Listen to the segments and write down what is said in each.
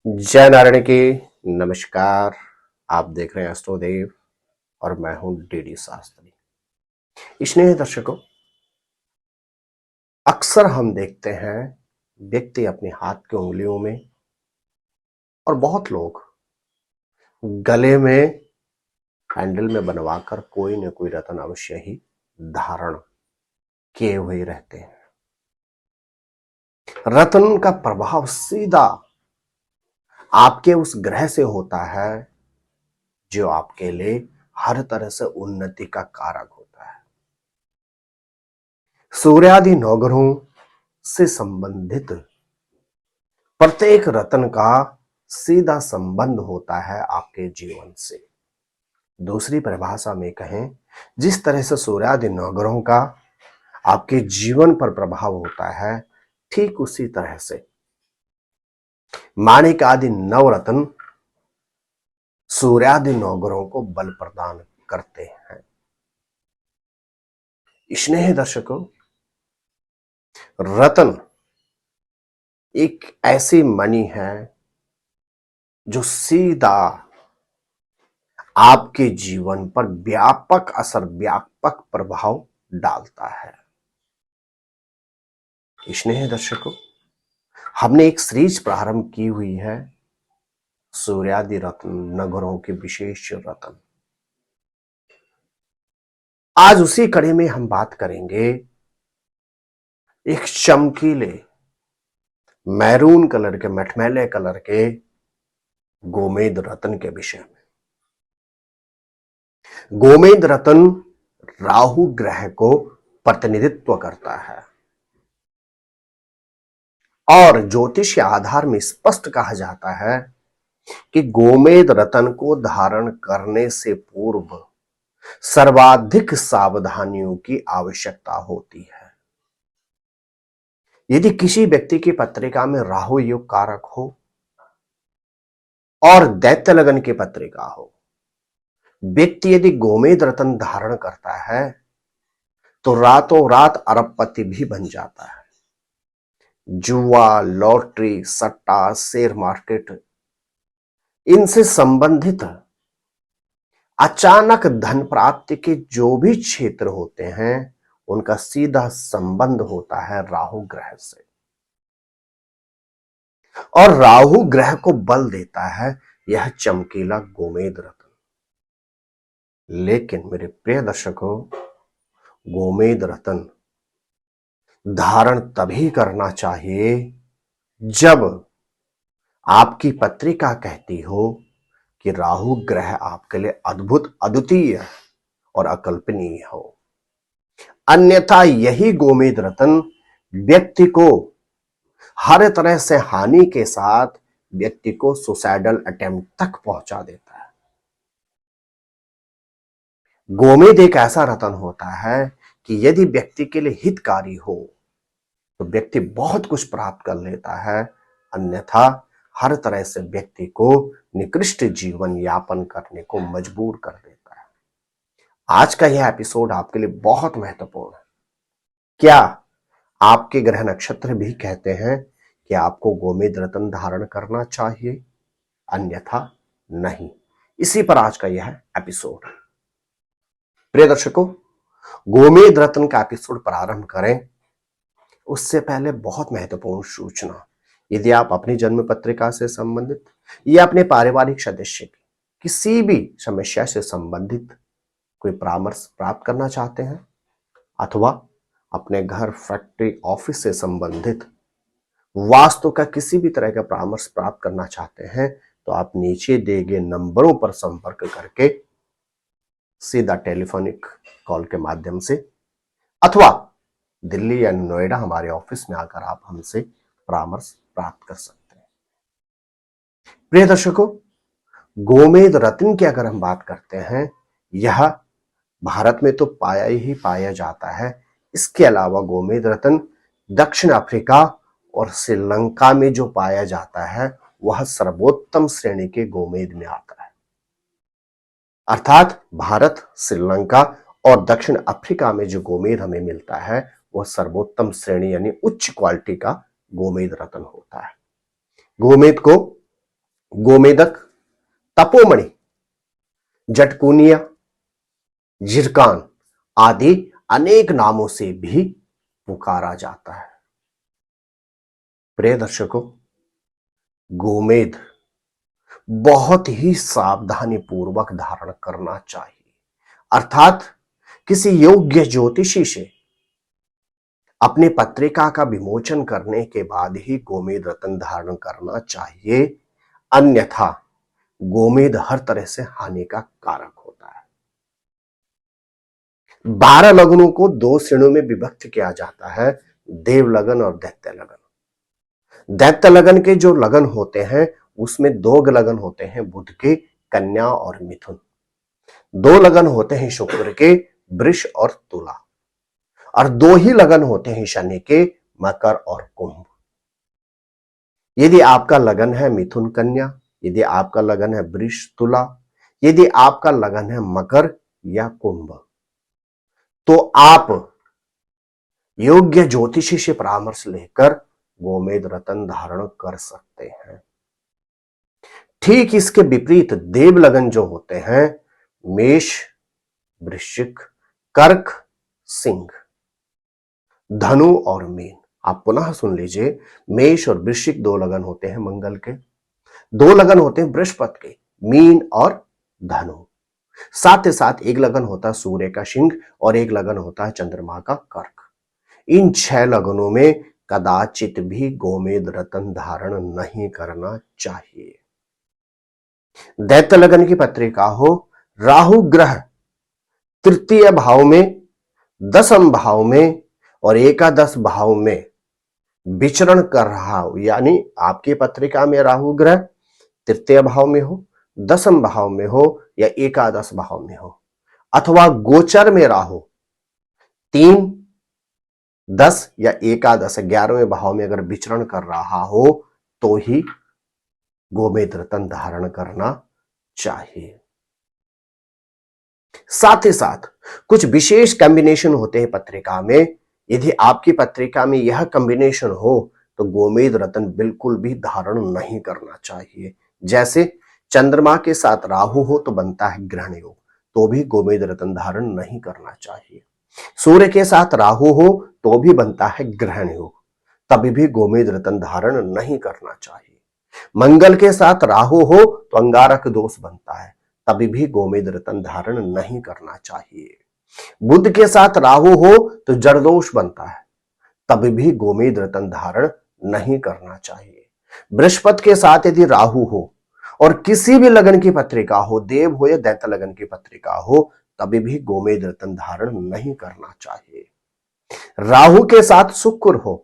जय नारायण की नमस्कार। आप देख रहे हैं एस्ट्रोदेव और मैं हूं डीडी शास्त्री। स्नेह दर्शकों, अक्सर हम देखते हैं व्यक्ति अपने हाथ की उंगलियों में और बहुत लोग गले में हैंडल में बनवाकर कोई न कोई रत्न अवश्य ही धारण किए हुए रहते हैं। रत्न का प्रभाव सीधा आपके उस ग्रह से होता है जो आपके लिए हर तरह से उन्नति का कारक होता है। सूर्यादि नवग्रहों से संबंधित प्रत्येक रत्न का सीधा संबंध होता है आपके जीवन से। दूसरी परिभाषा में कहें, जिस तरह से सूर्यादि नवग्रहों का आपके जीवन पर प्रभाव होता है, ठीक उसी तरह से माणिक आदि नवरत्न सूर्यादि नवग्रहों को बल प्रदान करते हैं। स्नेह दर्शकों, रत्न एक ऐसी मणि है जो सीधा आपके जीवन पर व्यापक असर, व्यापक प्रभाव डालता है। स्नेह दर्शकों, हमने एक सीरीज प्रारंभ की हुई है सूर्यादि रत्न नगरों के विशेष रत्न। आज उसी कड़ी में हम बात करेंगे एक चमकीले मैरून कलर के, मटमैले कलर के गोमेद रत्न के विषय में। गोमेद रत्न राहु ग्रह को प्रतिनिधित्व करता है और ज्योतिष के आधार में स्पष्ट कहा जाता है कि गोमेद रत्न को धारण करने से पूर्व सर्वाधिक सावधानियों की आवश्यकता होती है। यदि किसी व्यक्ति की पत्रिका में राहु योग कारक हो और दैत्य लगन की पत्रिका हो, व्यक्ति यदि गोमेद रत्न धारण करता है तो रातों रात अरबपति भी बन जाता है। जुआ, लॉटरी, सट्टा, शेयर मार्केट, इनसे संबंधित अचानक धन प्राप्ति के जो भी क्षेत्र होते हैं, उनका सीधा संबंध होता है राहु ग्रह से। और राहु ग्रह को बल देता है यह चमकीला गोमेद रत्न। लेकिन मेरे प्रिय दर्शकों, गोमेद रत्न धारण तभी करना चाहिए जब आपकी पत्रिका कहती हो कि राहु ग्रह आपके लिए अद्भुत, अद्वितीय और अकल्पनीय हो। अन्यथा यही गोमेद रत्न व्यक्ति को हर तरह से हानि के साथ व्यक्ति को सुसाइडल अटेम्प्ट तक पहुंचा देता है। गोमेद एक ऐसा रत्न होता है कि यदि व्यक्ति के लिए हितकारी हो तो व्यक्ति बहुत कुछ प्राप्त कर लेता है, अन्यथा हर तरह से व्यक्ति को निकृष्ट जीवन यापन करने को मजबूर कर देता है। आज का यह एपिसोड आपके लिए बहुत महत्वपूर्ण है। क्या आपके ग्रह नक्षत्र भी कहते हैं कि आपको गोमेद रत्न धारण करना चाहिए, अन्यथा नहीं? इसी पर आज का यह एपिसोड है। प्रिय दर्शकों, गोमेद रत्न का एपिसोड प्रारंभ करें उससे पहले बहुत महत्वपूर्ण सूचना। यदि आप अपनी जन्म पत्रिका से संबंधित या अपने पारिवारिक सदस्य की किसी भी समस्या से संबंधित कोई परामर्श प्राप्त करना चाहते हैं अथवा अपने घर, फैक्ट्री, ऑफिस से संबंधित वास्तु का किसी भी तरह का परामर्श प्राप्त करना चाहते हैं, तो आप नीचे दिए गए नंबरों पर संपर्क करके सीधा टेलीफोनिक कॉल के माध्यम से अथवा दिल्ली या नोएडा हमारे ऑफिस में आकर आप हमसे परामर्श प्राप्त कर सकते हैं। प्रिय दर्शकों, गोमेद रत्न की अगर हम बात करते हैं, यह भारत में तो पाया ही पाया जाता है। इसके अलावा गोमेद रत्न दक्षिण अफ्रीका और श्रीलंका में जो पाया जाता है वह सर्वोत्तम श्रेणी के गोमेद में आता है। अर्थात भारत, श्रीलंका और दक्षिण अफ्रीका में जो गोमेद हमें मिलता है वह सर्वोत्तम श्रेणी यानी उच्च क्वालिटी का गोमेद रत्न होता है। गोमेद को गोमेदक, तपोमणि, जटकुनिया, जिरकान आदि अनेक नामों से भी पुकारा जाता है। प्रिय दर्शकों, गोमेद बहुत ही सावधानी पूर्वक धारण करना चाहिए, अर्थात किसी योग्य ज्योतिषी से अपनी पत्रिका का विमोचन करने के बाद ही गोमेद रत्न धारण करना चाहिए, अन्यथा गोमेद हर तरह से हानि का कारक होता है। 12 लगनों को 2 श्रेणियों में विभक्त किया जाता है, देव लगन और दैत्य लगन। दैत्य लगन के जो लगन होते हैं उसमें 2 लगन होते हैं, बुध के, कन्या और मिथुन। 2 लगन होते हैं शुक्र के, वृष और तुला, और 2 ही लगन होते हैं शनि के, मकर और कुंभ। यदि आपका लगन है मिथुन कन्या, यदि आपका लगन है वृष तुला, यदि आपका लगन है मकर या कुंभ, तो आप योग्य ज्योतिषी से परामर्श लेकर गोमेद रत्न धारण कर सकते हैं। ठीक इसके विपरीत देव लगन जो होते हैं, मेष, वृश्चिक, कर्क, सिंह, धनु और मीन। आप पुनः सुन लीजिए, मेष और वृश्चिक 2 लगन होते हैं मंगल के, 2 लगन होते हैं बृहस्पति के, मीन और धनु। साथ ही साथ एक लगन होता है सूर्य का सिंह और एक लगन होता है चंद्रमा का कर्क। इन 6 लगनों में कदाचित भी गोमेद रत्न धारण नहीं करना चाहिए। दैत्य लगन की पत्रिका हो, राहु ग्रह तृतीय भाव में, 10म भाव में और एकादश भाव में विचरण कर रहा हो, यानी आपकी पत्रिका में राहु ग्रह तृतीय भाव में हो, 10म भाव में हो या एकादश भाव में हो, अथवा गोचर में राहु 3, 10 या एकादश 11वें भाव में अगर विचरण कर रहा हो तो ही गोमेद रत्न धारण करना चाहिए। साथ ही साथ कुछ विशेष कॉम्बिनेशन होते हैं पत्रिका में। यदि आपकी पत्रिका में यह कॉम्बिनेशन हो तो गोमेद रत्न बिल्कुल भी धारण नहीं करना चाहिए। जैसे चंद्रमा के साथ राहु हो तो बनता है ग्रहण योग, तो भी गोमेद रत्न धारण नहीं करना चाहिए। सूर्य के साथ राहु हो तो भी बनता है ग्रहण योग, तभी भी गोमेद रत्न धारण नहीं करना चाहिए। मंगल के साथ राहु हो तो अंगारक दोष बनता है, तभी भी गोमेद रत्न धारण नहीं करना चाहिए। बुध के साथ राहु हो तो जड़ दोष बनता है, तभी भी गोमेद रत्न धारण नहीं करना चाहिए। बृहस्पति के साथ यदि राहु हो और किसी भी लगन की पत्रिका हो, देव हो या दैत्य लगन की पत्रिका हो, तभी भी गोमेद रत्न धारण नहीं करना चाहिए। राहु के साथ शुक्र हो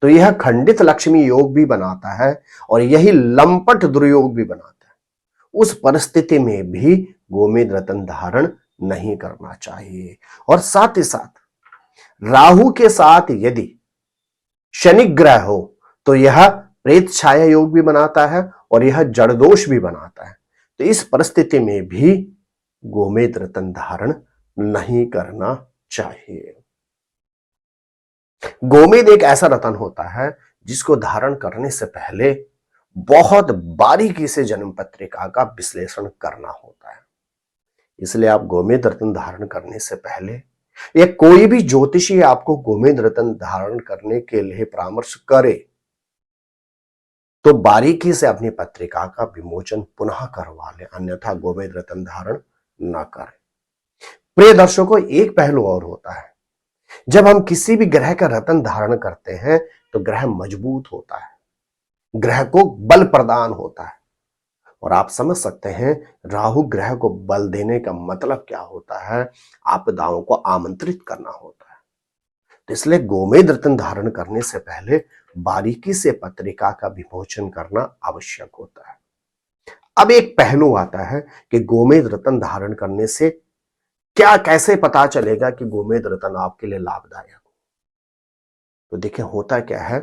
तो यह खंडित लक्ष्मी योग भी बनाता है और यही लंपट दुर्योग भी बनाता है। उस परिस्थिति में भी गोमेद रत्न धारण नहीं करना चाहिए। और साथ ही साथ राहु के साथ यदि शनि ग्रह हो तो यह प्रेत छाया योग भी बनाता है और यह जड़ दोष भी बनाता है। तो इस परिस्थिति में भी गोमेद रत्न धारण नहीं करना चाहिए। गोमेद एक ऐसा रत्न होता है जिसको धारण करने से पहले बहुत बारीकी से जन्म पत्रिका का विश्लेषण करना होता है। इसलिए आप गोमेद रत्न धारण करने से पहले या कोई भी ज्योतिषी आपको गोमेद रत्न धारण करने के लिए परामर्श करे तो बारीकी से अपनी पत्रिका का विमोचन पुनः करवा ले, अन्यथा गोमेद रत्न धारण न करें। प्रिय दर्शकों, एक पहलू और होता है, जब हम किसी भी ग्रह का रत्न धारण करते हैं तो ग्रह मजबूत होता है, ग्रह को बल प्रदान होता है। और आप समझ सकते हैं राहु ग्रह को बल देने का मतलब क्या होता है, आपदाओं को आमंत्रित करना होता है। तो इसलिए गोमेद रत्न धारण करने से पहले बारीकी से पत्रिका का विमोचन करना आवश्यक होता है। अब एक पहलू आता है कि गोमेद रत्न धारण करने से क्या, कैसे पता चलेगा कि गोमेद रत्न आपके लिए लाभदायक हो। तो देखिए होता क्या है,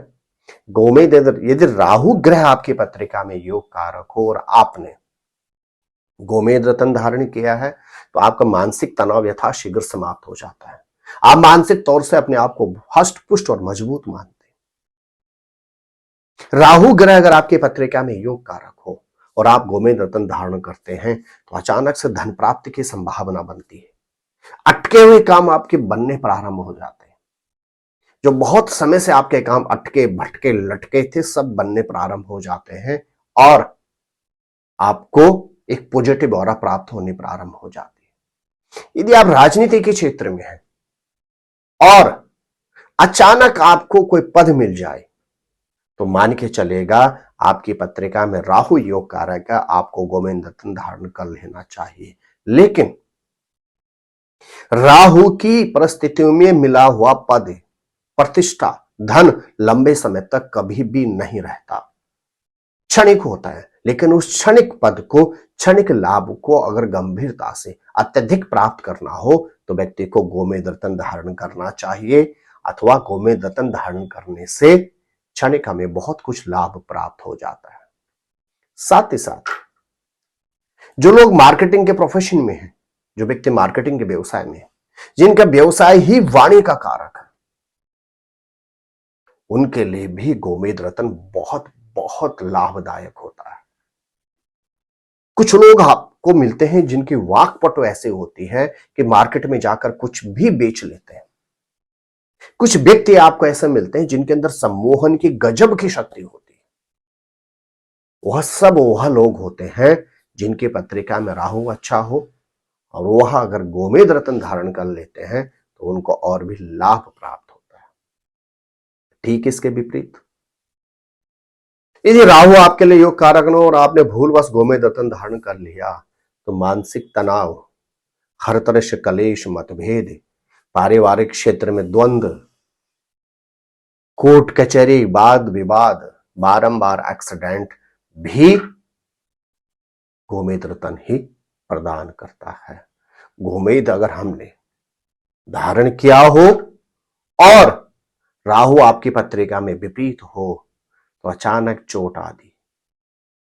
गोमेद यदि राहु ग्रह आपकी पत्रिका में योग कारक हो और आपने गोमेद रत्न धारण किया है तो आपका मानसिक तनाव यथाशीघ्र समाप्त हो जाता है। आप मानसिक तौर से अपने आप को हष्ट पुष्ट और मजबूत मानते हैं। राहु ग्रह अगर आपकी पत्रिका में योग कारक हो और आप गोमेद रत्न धारण करते हैं तो अचानक से धन प्राप्ति की संभावना बनती है। अटके हुए काम आपके बनने प्रारंभ हो जाते हैं। जो बहुत समय से आपके काम अटके भटके लटके थे, सब बनने प्रारंभ हो जाते हैं और आपको एक पॉजिटिव ऑरा प्राप्त होने प्रारंभ हो जाती है। यदि आप राजनीति के क्षेत्र में हैं और अचानक आपको कोई पद मिल जाए तो मान के चलेगा आपकी पत्रिका में राहु योग कारक है, आपको गोमेद रत्न धारण कर लेना चाहिए। लेकिन राहु की परिस्थितियों में मिला हुआ पद, प्रतिष्ठा, धन लंबे समय तक कभी भी नहीं रहता, क्षणिक होता है। लेकिन उस क्षणिक पद को, क्षणिक लाभ को अगर गंभीरता से अत्यधिक प्राप्त करना हो तो व्यक्ति को गोमेद रत्न धारण करना चाहिए, अथवा गोमेद रत्न धारण करने से क्षणिक हमें बहुत कुछ लाभ प्राप्त हो जाता है। साथ ही साथ जो लोग मार्केटिंग के प्रोफेशन में हैं, जो व्यक्ति मार्केटिंग के व्यवसाय में है, जिनका व्यवसाय ही वाणी का कारक है, उनके लिए भी गोमेद रत्न बहुत बहुत लाभदायक होता है। कुछ लोग आपको मिलते हैं जिनकी वाक्पटु ऐसे होती है कि मार्केट में जाकर कुछ भी बेच लेते हैं। कुछ व्यक्ति आपको ऐसे मिलते हैं जिनके अंदर सम्मोहन की गजब की शक्ति होती है। वह लोग होते हैं जिनकी पत्रिका में राहु अच्छा हो और वह अगर गोमेद रत्न धारण कर लेते हैं तो उनको और भी लाभ प्राप्त होता है। ठीक इसके विपरीत यदि राहु आपके लिए योग कारक न हो और आपने भूलवश गोमेद रत्न धारण कर लिया तो मानसिक तनाव, हर तरह से कलेश, मतभेद, पारिवारिक क्षेत्र में द्वंद्व, कोर्ट कचहरी, वाद विवाद, बारंबार एक्सीडेंट भी गोमेद रत्न ही प्रदान करता है। गोमेद अगर हमने धारण किया हो और राहु आपकी पत्रिका में विपरीत हो तो अचानक चोट आदि,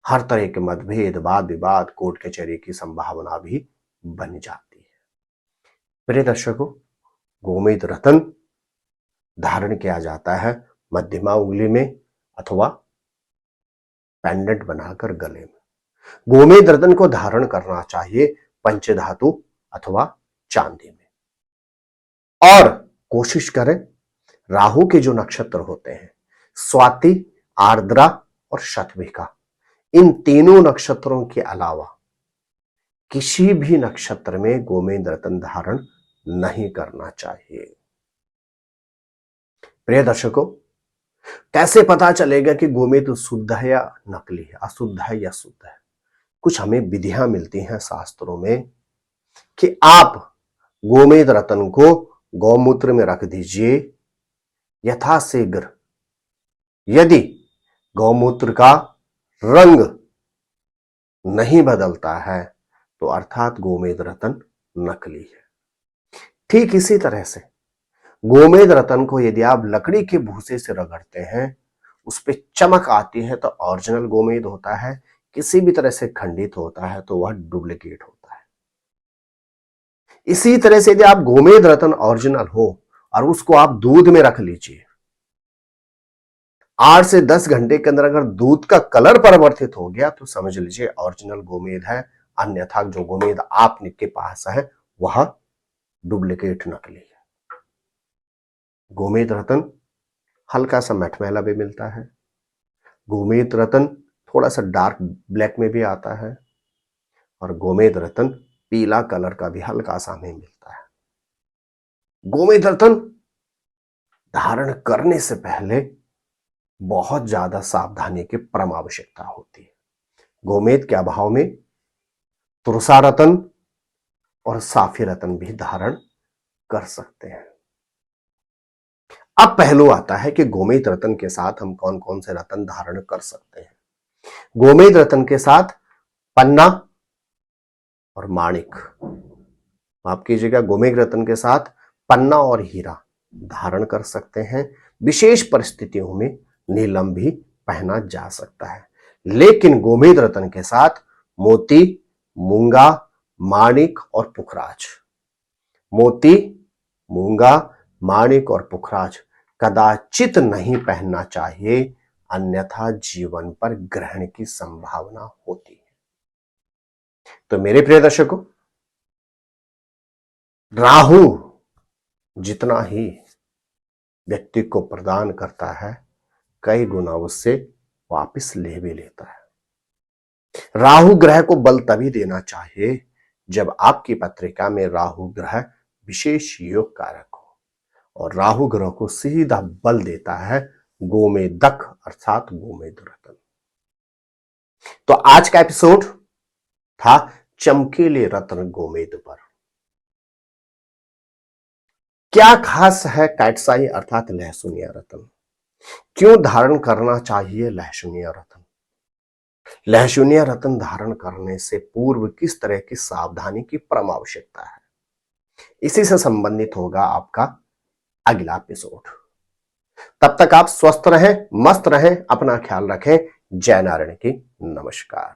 हर तरह के मतभेद, वाद विवाद, कोर्ट कचहरी की संभावना भी बन जाती है। प्रिय दर्शकों, गोमेद रत्न धारण किया जाता है मध्यमा उंगली में अथवा पेंडेंट बनाकर गले में। गोमेद रत्न को धारण करना चाहिए पंचधातु अथवा चांदी में। और कोशिश करें राहु के जो नक्षत्र होते हैं, स्वाति, आर्द्रा और शतभिका, इन तीनों नक्षत्रों के अलावा किसी भी नक्षत्र में गोमेद रत्न धारण नहीं करना चाहिए। प्रिय दर्शकों, कैसे पता चलेगा कि गोमेद शुद्ध है या नकली है, अशुद्ध है या शुद्ध है? कुछ हमें विधियां मिलती हैं शास्त्रों में कि आप गोमेद रत्न को गौमूत्र में रख दीजिए यथाशीघ्र। यदि गौमूत्र का रंग नहीं बदलता है तो अर्थात गोमेद रत्न नकली है। ठीक इसी तरह से गोमेद रत्न को यदि आप लकड़ी के भूसे से रगड़ते हैं, उस पर चमक आती है तो ओरिजिनल गोमेद होता है, किसी भी तरह से खंडित होता है तो वह डुप्लीकेट होता है। इसी तरह से यदि आप गोमेद रत्न ओरिजिनल हो और उसको आप दूध में रख लीजिए, 8 से 10 घंटे के अंदर अगर दूध का कलर परिवर्तित हो गया तो समझ लीजिए ओरिजिनल गोमेद है, अन्यथा जो गोमेद आपके पास है वह डुप्लीकेट नकली है। गोमेद रत्न हल्का सा मटमैला भी मिलता है, गोमेद रत्न थोड़ा सा डार्क ब्लैक में भी आता है और गोमेद रत्न पीला कलर का भी हल्का सा हमें मिलता है। गोमेद रत्न धारण करने से पहले बहुत ज्यादा सावधानी की परम आवश्यकता होती है। गोमेद के अभाव में तुरसा रत्न और साफी रत्न भी धारण कर सकते हैं। अब पहलू आता है कि गोमेद रत्न के साथ हम कौन कौन से रत्न धारण कर सकते हैं। गोमेद रत्न के साथ पन्ना और माणिक, माफ कीजिएगा, गोमेद रत्न के साथ पन्ना और हीरा धारण कर सकते हैं। विशेष परिस्थितियों में नीलम भी पहना जा सकता है। लेकिन गोमेद रत्न के साथ मोती, मूंगा, माणिक और पुखराज, मोती, मूंगा, माणिक और पुखराज कदाचित नहीं पहनना चाहिए, अन्यथा जीवन पर ग्रहण की संभावना होती है। तो मेरे प्रिय दर्शकों, राहु जितना ही व्यक्ति को प्रदान करता है, कई गुना उससे वापस ले भी लेता है। राहु ग्रह को बल तभी देना चाहिए जब आपकी पत्रिका में राहु ग्रह विशेष योग कारक हो। और राहु ग्रह को सीधा बल देता है गोमेदक अर्थात गोमेद रत्न। तो आज का एपिसोड था चमकीले रत्न गोमेद पर। क्या खास है कैटसाई अर्थात लहसुनिया रत्न? क्यों धारण करना चाहिए लहसुनिया रत्न? लहसुनिया रत्न धारण करने से पूर्व किस तरह की सावधानी की परम आवश्यकता है, इसी से संबंधित होगा आपका अगला एपिसोड। तब तक आप स्वस्थ रहें, मस्त रहें, अपना ख्याल रखें। जय नारायण की नमस्कार।